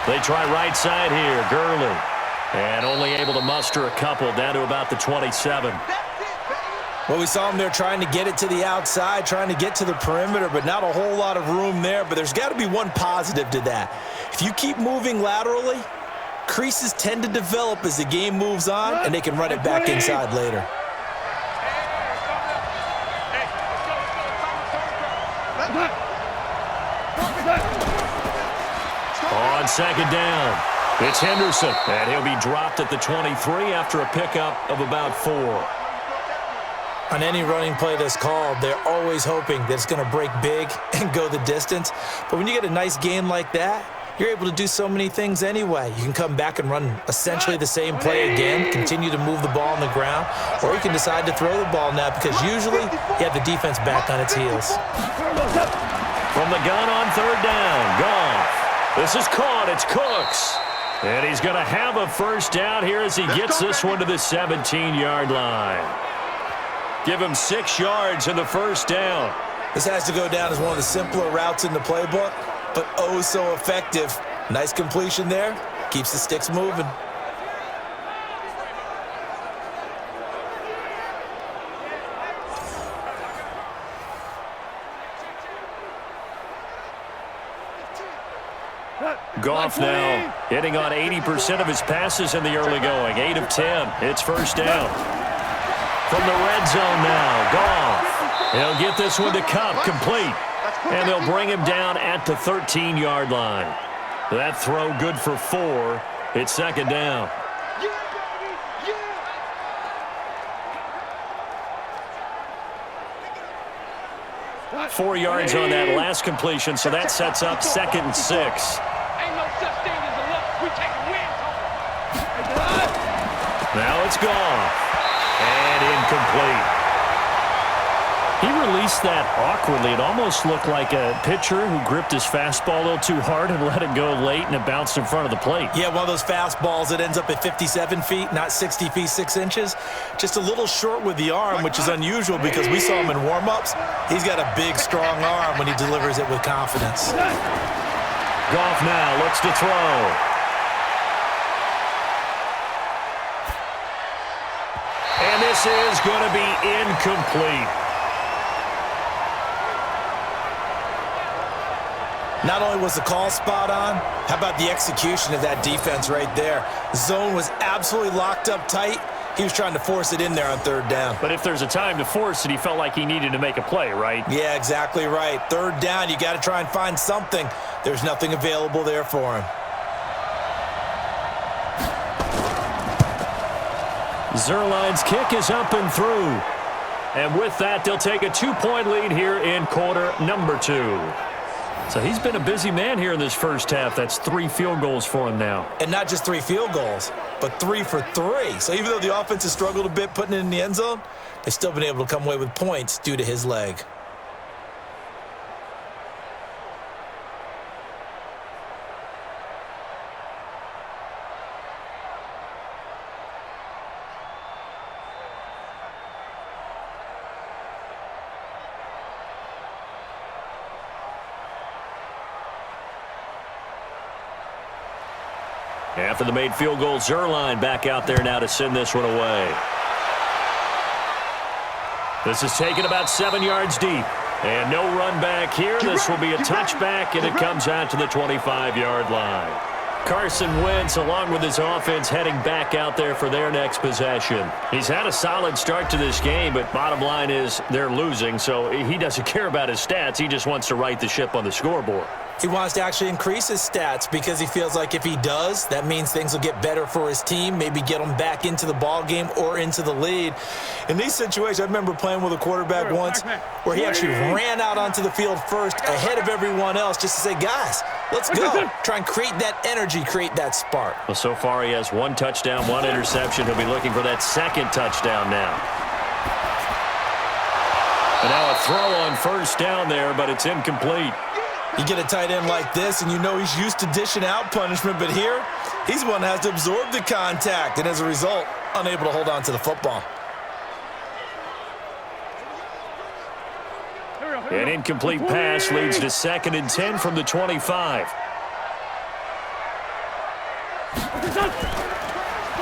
They try right side here, Gurley. And only able to muster a couple down to about the 27. Well, we saw him there trying to get it to the outside, trying to get to the perimeter, but not a whole lot of room there. But there's got to be one positive to that. If you keep moving laterally, creases tend to develop as the game moves on, and they can run it back inside later. On second down, it's Henderson, and he'll be dropped at the 23 after a pickup of about 4. On any running play that's called, they're always hoping that it's going to break big and go the distance. But when you get a nice gain like that, you're able to do so many things anyway. You can come back and run essentially the same play again, continue to move the ball on the ground, or you can decide to throw the ball now because usually you have the defense back on its heels. From the gun on third down, Goff. This is caught. It's Cooks. And he's going to have a first down here as he gets this one to the 17-yard line. Give him 6 yards in the first down. This has to go down as one of the simpler routes in the playbook, but oh so effective. Nice completion there. Keeps the sticks moving. Goff now hitting on 80% of his passes in the early going. 8 of 10. It's first down. From the red zone now, Goff. He'll get this one to Cup, complete. And they'll bring him down at the 13-yard line. That throw good for 4. It's second down. 4 yards on that last completion, so that sets up 2nd and 6. Ain't no such thing as a look. We take a win. Now it's Goff. And incomplete. He released that awkwardly. It almost looked like a pitcher who gripped his fastball a little too hard and let it go late, and it bounced in front of the plate. Yeah, one of those fastballs that ends up at 57 feet, not 60 feet, 6 inches. Just a little short with the arm, which is unusual because we saw him in warm-ups. He's got a big, strong arm when he delivers it with confidence. Goff now looks to throw. And this is going to be incomplete. Not only was the call spot on, how about the execution of that defense right there? Zone was absolutely locked up tight. He was trying to force it in there on third down. But if there's a time to force it, he felt like he needed to make a play, right? Yeah, exactly right. Third down, you got to try and find something. There's nothing available there for him. Zerline's kick is up and through. And with that, they'll take a 2-point lead here in quarter number 2. So he's been a busy man here in this first half. That's 3 field goals for him now. And not just 3 field goals, but 3 for 3. So even though the offense has struggled a bit putting it in the end zone, they've still been able to come away with points due to his leg. After the made field goal, Zerline back out there now to send this one away. This is taken about 7 yards deep. And no run back here. This will be a touchback, and it comes out to the 25-yard line. Carson Wentz, along with his offense, heading back out there for their next possession. He's had a solid start to this game, but bottom line is they're losing, so he doesn't care about his stats. He just wants to right the ship on the scoreboard. He wants to actually increase his stats because he feels like if he does, that means things will get better for his team, maybe get him back into the ball game or into the lead. In these situations, I remember playing with a quarterback once where he actually ran out onto the field first ahead of everyone else just to say, guys, let's go. Try and create that energy, create that spark. Well, so far he has 1 touchdown, 1 interception. He'll be looking for that 2nd touchdown now. And now a throw on first down there, but it's incomplete. You get a tight end like this, and you know he's used to dishing out punishment, but here, he's the one that has to absorb the contact, and as a result, unable to hold on to the football. An incomplete pass leads to 2nd and 10 from the 25.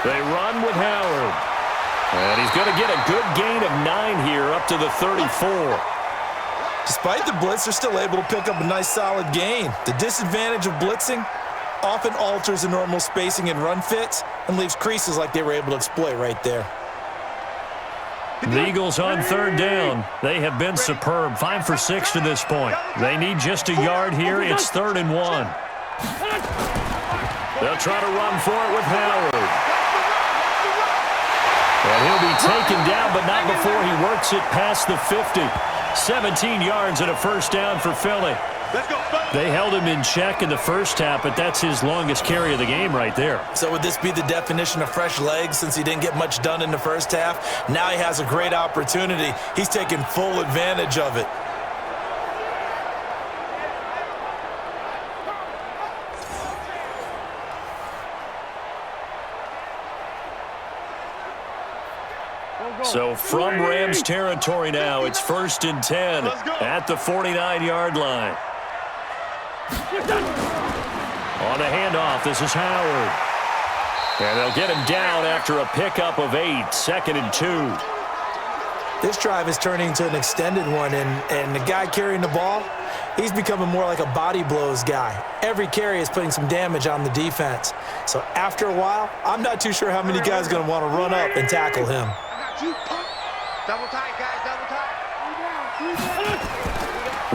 They run with Howard. And he's going to get a good gain of 9 here up to the 34. Despite the blitz, they're still able to pick up a nice solid gain. The disadvantage of blitzing often alters the normal spacing and run fits and leaves creases like they were able to exploit right there. The Eagles on 3rd down. They have been superb. 5 for 6 to this point. They need just a yard here. It's 3rd and 1. They'll try to run for it with Howard. And he'll be taken down, but not before he works it past the 50. 17 yards and a first down for Philly. They held him in check in the first half, but that's his longest carry of the game right there. So would this be the definition of fresh legs since he didn't get much done in the first half? Now he has a great opportunity. He's taking full advantage of it. So from Rams territory now, it's 1st and 10 at the 49-yard line. On the handoff, this is Howard. And they'll get him down after a pickup of 8, 2nd and 2. This drive is turning into an extended one, and the guy carrying the ball, he's becoming more like a body blows guy. Every carry is putting some damage on the defense. So after a while, I'm not too sure how many guys are going to want to run up and tackle him. Double tight, guys, double tight.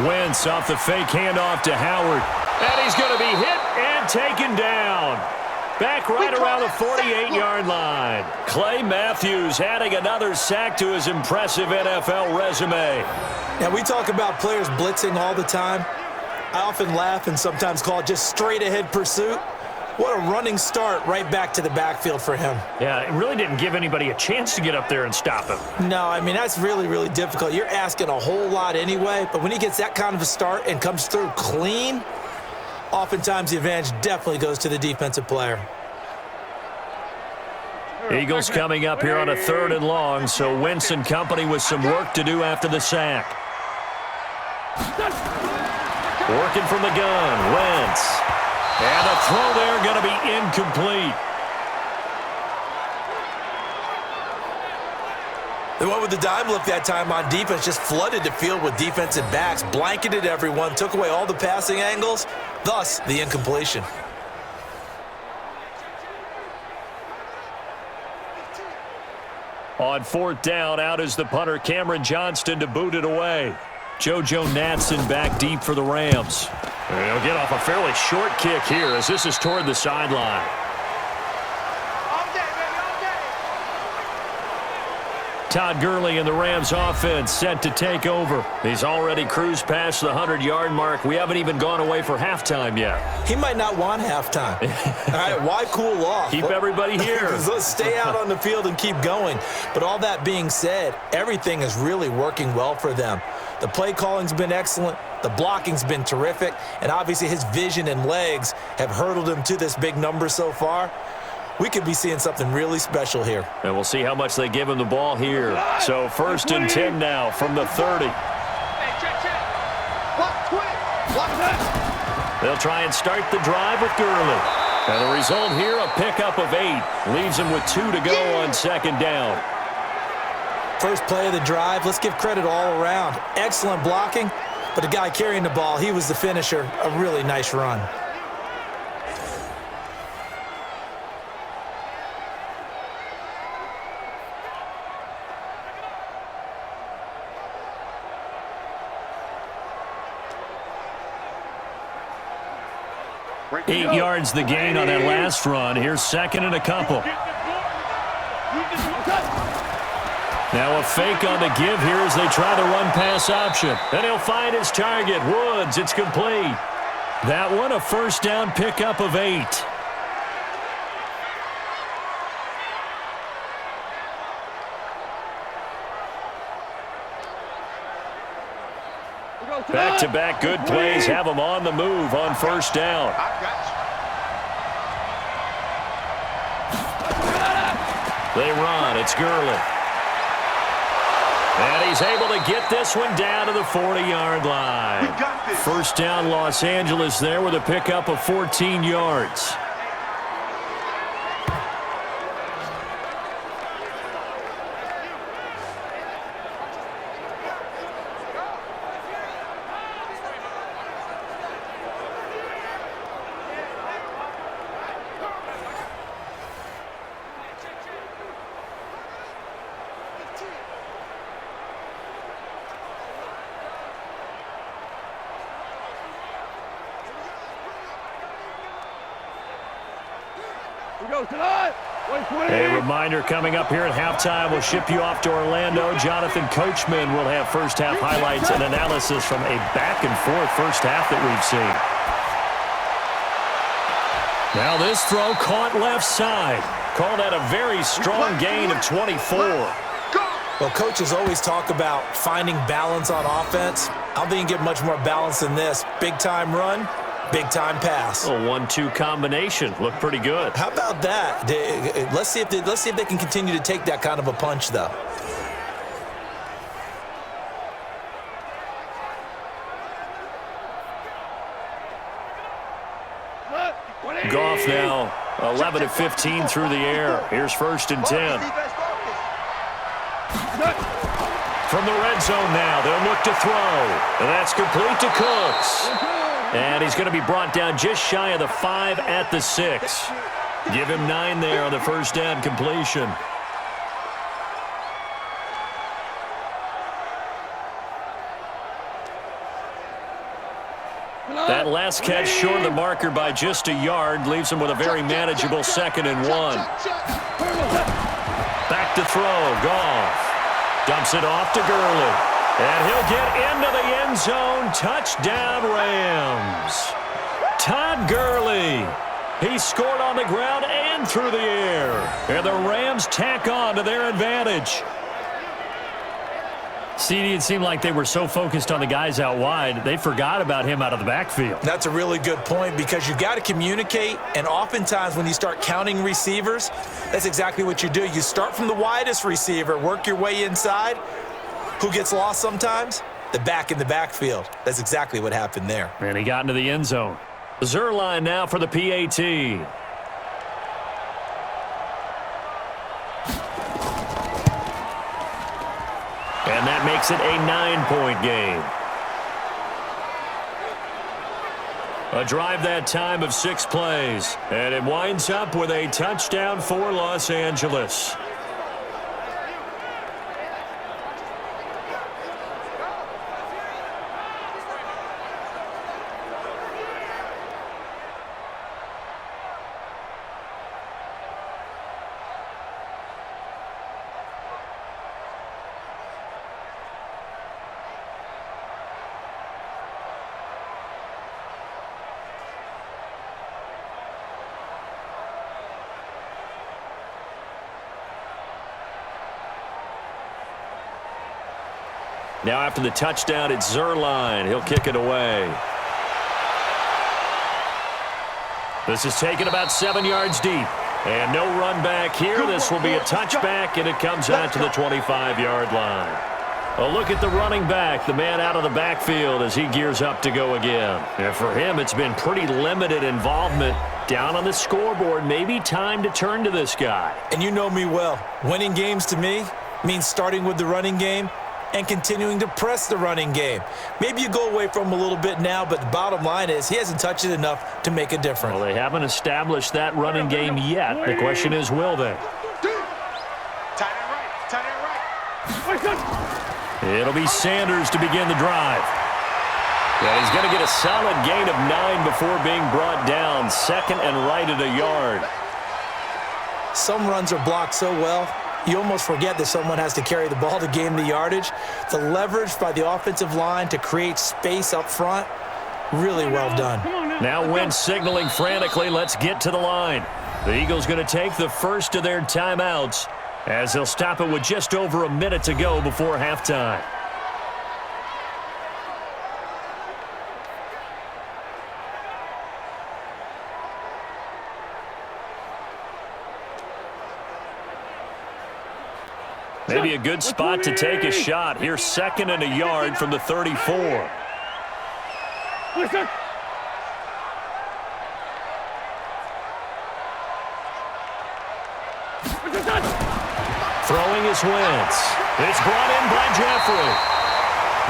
Wentz off the fake handoff to Howard. And he's going to be hit and taken down. Back right around the 48-yard line. Clay Matthews adding another sack to his impressive NFL resume. Now, we talk about players blitzing all the time. I often laugh and sometimes call it just straight-ahead pursuit. What a running start right back to the backfield for him. Yeah, it really didn't give anybody a chance to get up there and stop him. No, I mean, that's really, really difficult. You're asking a whole lot anyway, but when he gets that kind of a start and comes through clean, oftentimes the advantage definitely goes to the defensive player. Eagles coming up here on a 3rd and long, so Wentz and company with some work to do after the sack. Working from the gun, Wentz. And the throw there going to be incomplete. They went with the dime look that time on defense, just flooded the field with defensive backs, blanketed everyone, took away all the passing angles, thus the incompletion. On 4th down, out is the punter, Cameron Johnston, to boot it away. JoJo Natson back deep for the Rams. And he'll get off a fairly short kick here as this is toward the sideline. Todd Gurley and the Rams offense set to take over. He's already cruised past the 100-yard mark. We haven't even gone away for halftime yet. He might not want halftime. All right, why cool off? Keep everybody here. Let's stay out on the field and keep going. But all that being said, everything is really working well for them. The play calling's been excellent. The blocking's been terrific. And obviously his vision and legs have hurdled him to this big number so far. We could be seeing something really special here. And we'll see how much they give him the ball here. So 1st and 10 now from the 30. Hey, check. Block twin. Block that. They'll try and start the drive with Gurley. And the result here, a pickup of 8. Leaves him with 2 to go on 2nd down. First play of the drive, let's give credit all around. Excellent blocking, but the guy carrying the ball, he was the finisher. A really nice run. Eight yards the gain on that last run. Here's 2nd and a couple. Now a fake on the give here as they try the run-pass option. And he'll find his target, Woods. It's complete. That one, a first down pickup of 8. Back-to-back good plays have them on the move on 1st down. They run. It's Gurley. And he's able to get this one down to the 40-yard line. 1st down Los Angeles there with a pickup of 14 yards. A reminder coming up here at halftime. We'll ship you off to Orlando. Jonathan Coachman will have first-half highlights and analysis from a back-and-forth first half that we've seen. Now this throw caught left side. Called that a very strong gain of 24. Well, coaches always talk about finding balance on offense. I don't think you get much more balance than this. Big-time run, big-time pass. A 1-2 combination. Looked pretty good. How about that? Let's see if they can continue to take that kind of a punch, though. Goff now 11 of 15 through the air. Here's 1st and 10. From the red zone now, they'll look to throw. And that's complete to Cooks. And he's going to be brought down just shy of the 5 at the 6. Give him 9 there on the first down completion. That last catch short of the marker by just a yard leaves him with a very manageable 2nd and 1. Back to throw, Goff. Dumps it off to Gurley. And he'll get into the end zone. Touchdown, Rams. Todd Gurley. He scored on the ground and through the air. And the Rams tack on to their advantage. CD, it seemed like they were so focused on the guys out wide, they forgot about him out of the backfield. That's a really good point because you got to communicate, and oftentimes when you start counting receivers, that's exactly what you do. You start from the widest receiver, work your way inside. Who gets lost sometimes? The back in the backfield. That's exactly what happened there. And he got into the end zone. Zerline now for the PAT. And that makes it a 9-point game. A drive that time of 6 plays. And it winds up with a touchdown for Los Angeles. Now after the touchdown, it's Zerline. He'll kick it away. This is taken about 7 yards deep. And no run back here. This will be a touchback, and it comes out to the 25-yard line. A look at the running back, the man out of the backfield as he gears up to go again. And for him, it's been pretty limited involvement. Down on the scoreboard, maybe time to turn to this guy. And you know me well. Winning games to me means starting with the running game and continuing to press the running game. Maybe you go away from him a little bit now, but the bottom line is he hasn't touched it enough to make a difference. Well, they haven't established that running game yet. The question is, will they? It'll be Sanders to begin the drive. Yeah, he's going to get a solid gain of 9 before being brought down. 2nd and right at a yard. Some runs are blocked so well, you almost forget that someone has to carry the ball to gain the yardage. The leverage by the offensive line to create space up front, really well done. Now Wentz signaling frantically, let's get to the line. The Eagles going to take the first of their timeouts as they'll stop it with just over a minute to go before halftime. Maybe a good spot to take a shot. Here's 2nd and a yard from the 34. Throwing is Wentz. It's brought in by Jeffrey.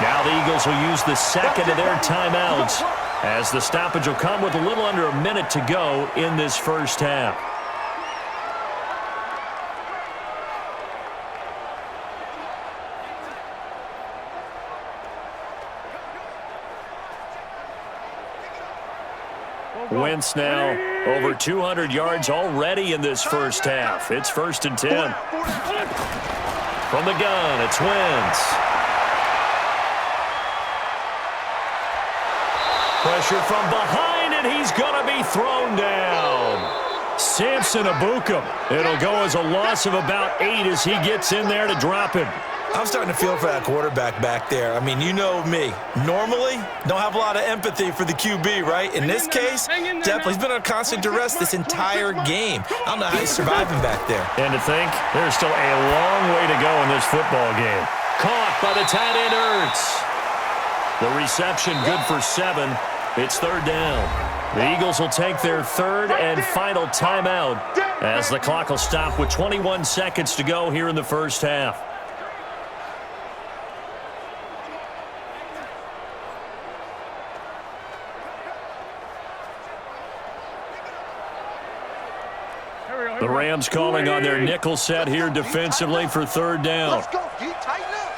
Now the Eagles will use the 2nd of their timeouts as the stoppage will come with a little under a minute to go in this first half. Wentz now over 200 yards already in this first half. It's 1st and 10. From the gun, it's Wentz. Pressure from behind, and he's going to be thrown down. Samson Abukum. It'll go as a loss of about 8 as he gets in there to drop him. I'm starting to feel for that quarterback back there. I mean, you know me. Normally, don't have a lot of empathy for the QB, right? In this case, definitely. He's been on constant duress this entire game. I don't know how he's surviving back there. And to think, there's still a long way to go in this football game. Caught by the tight end, Ertz. The reception good for 7. It's 3rd down. The Eagles will take their 3rd and final timeout as the clock will stop with 21 seconds to go here in the first half. The Rams calling on their nickel set here defensively for 3rd down. Let's go. Tighten up.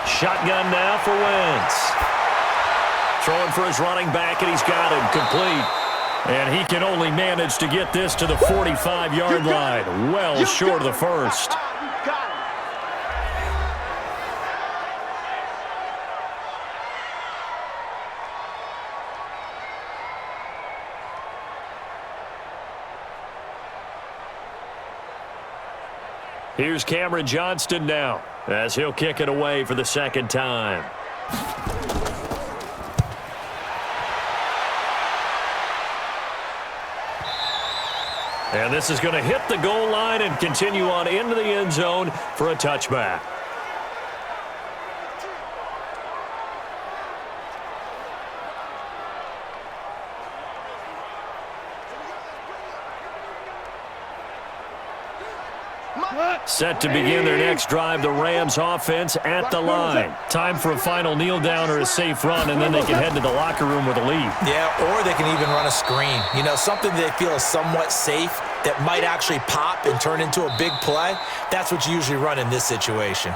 Shotgun now for Wentz. Throwing for his running back, and he's got him complete. And he can only manage to get this to the 45-yard line. Well short of the first. Here's Cameron Johnston now as he'll kick it away for the 2nd time. And this is going to hit the goal line and continue on into the end zone for a touchback. Set to begin their next drive, the Rams offense at the line. Time for a final kneel down or a safe run, and then they can head to the locker room with a lead. Yeah, or they can even run a screen. You know, something they feel is somewhat safe that might actually pop and turn into a big play. That's what you usually run in this situation.